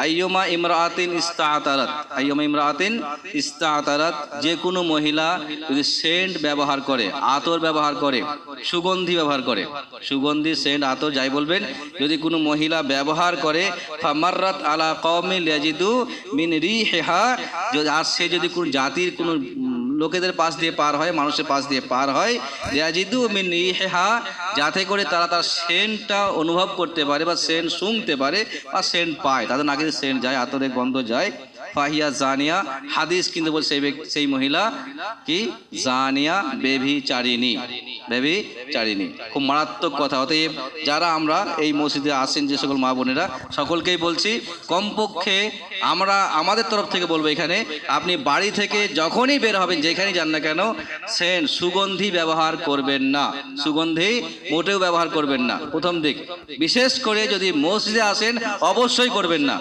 আইয়ুমা ইমরাআতিন ইস্তাআতারাত, আইয়ুমা ইমরাআতিন ইস্তাআতারাত, যে কোনো মহিলা যদি সেন্ট ব্যবহার করে, আতর ব্যবহার করে, সুগন্ধি ব্যবহার করে, সুগন্ধি সেন্ট আতর যাই বলবেন, যদি কোনো মহিলা ব্যবহার করে, ফামাররাত আলা কওমিন ইয়াজিদু মিন রিহিহা, আর সে যদি কোনো জাতির কোনো লোকেদের পাশ দিয়ে পার হয়, মানুষের পাশ দিয়ে পার হয়, ইয়াজিদু মিন রিহিহা, যাতে করে তারা তার সেন্টটা অনুভব করতে পারে বা সেন্ট শুঁকতে পারে বা সেন্ট পায়, তাদের নাকে সেন্ট যায়, আতরের গন্ধ যায়, ফাহিয়া জানিয়া, হাদিস কিন্তু বলছে সেই মহিলা কি জানিয়া, বেভিচারিণী, বেভিচারিণী। খুব মারাত্মক কথা। অতএব যারা আমরা এই মসজিদে আসেন যে সকল মা বোনেরা, সকলকেই বলছি কমপক্ষে আমরা আমাদের তরফ থেকে বলবো, এখানে আপনি বাড়ি থেকে যখনই বের হবেন, যেখানেই যান না কেন, সেন্ট সুগন্ধি ব্যবহার করবেন না, সুগন্ধি মোটেও ব্যবহার করবেন না প্রথম দিক। বিশেষ করে যদি মসজিদে আসেন অবশ্যই করবেন না।